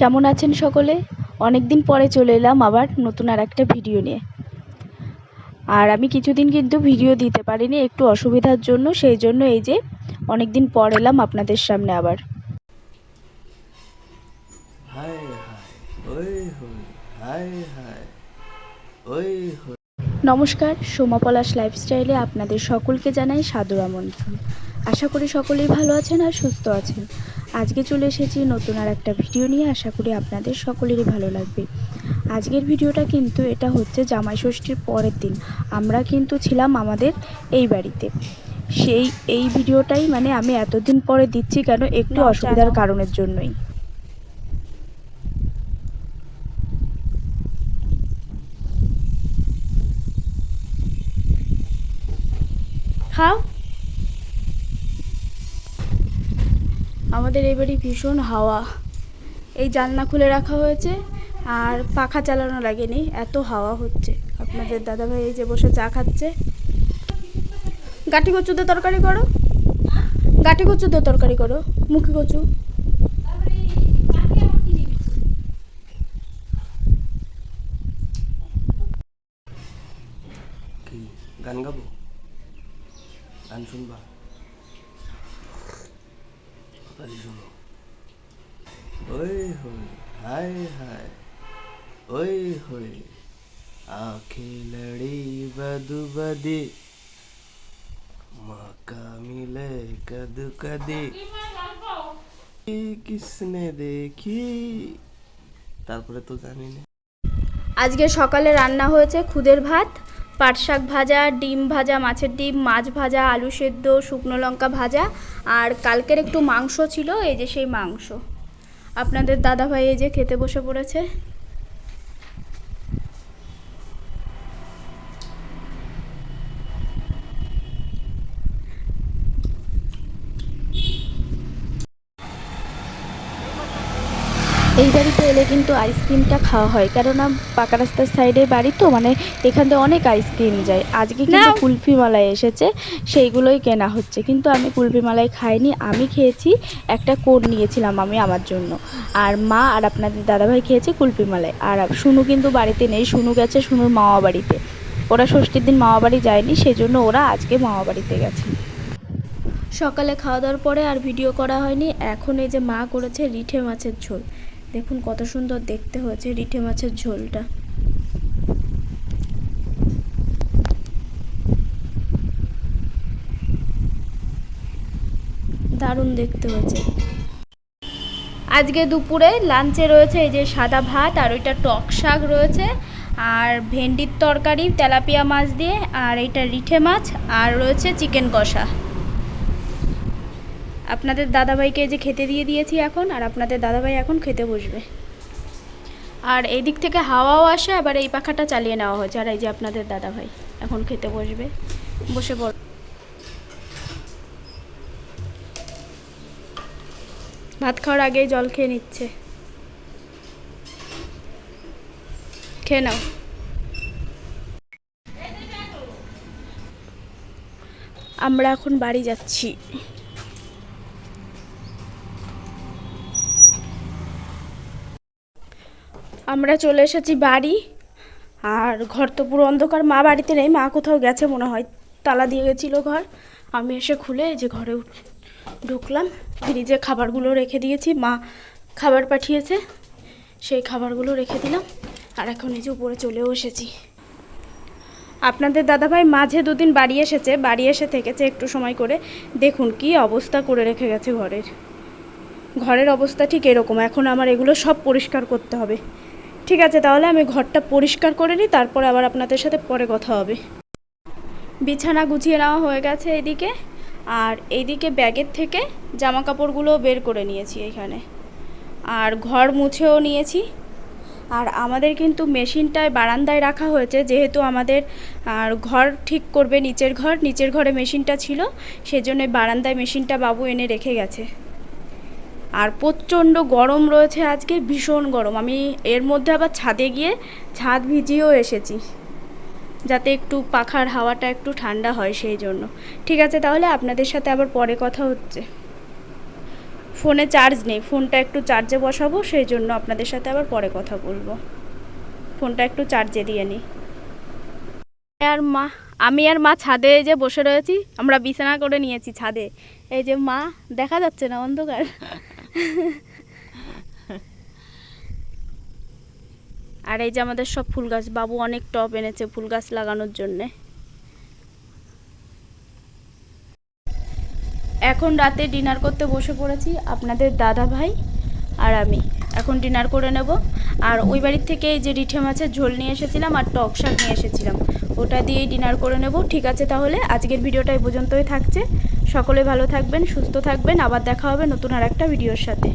কেমন আছেন সকলে? অনেক দিন পরে চলে এলাম আবার নতুন আর একটা ভিডিও নিয়ে। আর আমি কিছুদিন কিন্তু ভিডিও দিতে পারিনি একটু অসুবিধার জন্য, সেই জন্য এই যে অনেক দিন পর এলাম আপনাদের সামনে আবার। নমস্কার, সোমা পলাশ লাইফস্টাইলে আপনাদের সকলকে জানাই সাদর আমন্ত্রণ। আশা করি সকলেই ভালো আছেন আর সুস্থ আছেন। আজকে চলে এসেছি নতুন আর একটা ভিডিও নিয়ে, আশা করি আপনাদের সকলেরই ভালো লাগবে। আজকের ভিডিওটা কিন্তু এটা হচ্ছে জামাই ষষ্ঠীর পরের দিন। আমরা কিন্তু ছিলাম আমাদের এই বাড়িতে। এই ভিডিওটাই মানে আমি এতদিন পরে দিচ্ছি কেন, একটু অসুবিধার কারণের জন্যই। খাও। আমাদের এই বাড়ি ভীষণ হাওয়া, এই জানলা খুলে রাখা হয়েছে আর পাখা চালানো লাগেনি, এত হাওয়া হচ্ছে। আপনাদের দাদাভাই এই যে বসে চা খাচ্ছে। গাঠি কচু দিয়ে তরকারি করো, গাঠি কচু দিয়ে তরকারি করো, মুখি কচু। গান গাবো, গান শুনবা, শোনো। ওই হই হায় হায়, ওই হই आंखें लड़ी बदू बदी, मौका मिले कदू कदी, किसने देखी, তারপরে তো জানি না। আজকে সকালে রান্না হয়েছে খুদের ভাত, পাট শাক ভাজা, ডিম ভাজা, মাছের ডিম, মাছ ভাজা, আলু সেদ্ধ, শুকনো লঙ্কা ভাজা, আর কালকের একটু মাংস ছিল, এই যে সেই মাংস। আপনাদের দাদাভাই এই যে খেতে বসে পড়েছে। এই বাড়িতে এলে কিন্তু আইসক্রিমটা খাওয়া হয়, কেননা পাকা রাস্তার সাইডে বাড়ি তো, মানে এখান থেকে অনেক আইসক্রিম যায়। আজকে কিন্তু কুলফি মালাই এসেছে, সেইগুলোই কেনা হচ্ছে। কিন্তু আমি কুলফি মালাই খাইনি, আমি খেয়েছি একটা কোন নিয়েছিলাম আমি আমার জন্য, আর মা আর আপনাদের দাদাভাই খেয়েছে কুলফি মালাই। আর শুনু কিন্তু বাড়িতে নেই, শুনু গেছে শুনুর মামা বাড়িতে। ওরা ষষ্ঠীর দিন মামা বাড়ি যায়নি, সেই জন্য ওরা আজকে মামা বাড়িতে গেছে। সকালে খাওয়া দাওয়ার পরে আর ভিডিও করা হয়নি। এখন এই যে মা করেছে রিঠে মাছের ঝোল, দেখুন কত সুন্দর দেখতে হয়েছে রিঠে মাছের ঝোলটা। দারুণ দেখতে হয়েছে। আজকে দুপুরে লাঞ্চে রয়েছে এই যে সাদা ভাত, আর ওইটা টক শাক রয়েছে, আর ভেন্ডির তরকারি তেলাপিয়া মাছ দিয়ে, আর এইটা রিঠে মাছ, আর রয়েছে চিকেন কষা। আপনাদের দাদাভাইকে যে খেতে দিয়ে দিয়েছি এখন, আর আপনাদের দাদাভাই এখন খেতে বসবে। আর এই দিক থেকে হাওয়াও আসে, আবার এই পাখাটা চালিয়ে নেওয়া হয়েছে। আর এই যে আপনাদের দাদাভাই এখন খেতে বসবে, বসে পড়। ভাত খাওয়ার আগেই জল খেয়ে নিচ্ছে, খেয়ে নাও। আমরা এখন বাড়ি যাচ্ছি। আমরা চলে এসেছি বাড়ি, আর ঘর তো পুরো অন্ধকার। মা বাড়িতে নেই, মা কোথাও গেছে মনে হয়, তালা দিয়ে গেছিলো ঘর। আমি এসে খুলে যে ঘরে ঢুকলাম। ফ্রিজে খাবারগুলো রেখে দিয়েছি, মা খাবার পাঠিয়েছে, সেই খাবারগুলো রেখে দিলাম। আর এখন এই যে উপরে চলেও এসেছি। আপনাদের দাদাভাই মাঝে দুদিন বাড়ি এসেছে, বাড়ি এসে থেকেছে একটু সময় করে। দেখুন কি অবস্থা করে রেখে গেছে ঘরের অবস্থা ঠিক এরকম। এখন আমার এগুলো সব পরিষ্কার করতে হবে। ঠিক আছে, তাহলে আমি ঘরটা পরিষ্কার করে নিই, তারপরে আবার আপনাদের সাথে পরে কথা হবে। বিছানা গুছিয়ে নেওয়া হয়ে গেছে এদিকে, আর এইদিকে ব্যাগের থেকে জামা কাপড়গুলো বের করে নিয়েছি এখানে, আর ঘর মুছেও নিয়েছি। আর আমাদের কিন্তু মেশিনটায় বারান্দায় রাখা হয়েছে, যেহেতু আমাদের আর ঘর ঠিক করবে নিচের ঘরে মেশিনটা ছিল, সেজন্য বারান্দায় মেশিনটা বাবু এনে রেখে গেছে। আর প্রচণ্ড গরম রয়েছে আজকে, ভীষণ গরম। আমি এর মধ্যে আবার ছাদে গিয়ে ছাদ ভিজিয়েও এসেছি, যাতে একটু পাখার হাওয়াটা একটু ঠান্ডা হয়, সেই জন্য। ঠিক আছে, তাহলে আপনাদের সাথে আবার পরে কথা হচ্ছে। ফোনে চার্জ নেই, ফোনটা একটু চার্জে বসাবো, সেই জন্য আপনাদের সাথে আবার পরে কথা বলবো। ফোনটা একটু চার্জে দিয়ে নিই। আর মা, আমি আর মা ছাদে এই যে বসে রয়েছি, আমরা বিছানা করে নিয়েছি ছাদে। এই যে মা, দেখা যাচ্ছে না, অন্ধকার। আর এই যে আমাদের সব ফুল গাছ, বাবু অনেক টব এনেছে ফুল গাছ লাগানোর জন্যে। এখন রাতে ডিনার করতে বসে পড়েছি, আপনাদের দাদা ভাই আর আমি। এখন ডিনার করে নেব। আর ওই বাড়ির থেকে এই যে রিঠে মাছের ঝোল নিয়ে এসেছিলাম আর টক শাক নিয়ে এসেছিলাম, ওটা দিয়েই ডিনার করে নেব। ঠিক আছে, তাহলে আজকের ভিডিওটা এই পর্যন্তই থাকছে। সকলে ভালো থাকবেন, সুস্থ থাকবেন, আবার দেখা হবে নতুন আর একটা ভিডিওর সাথে।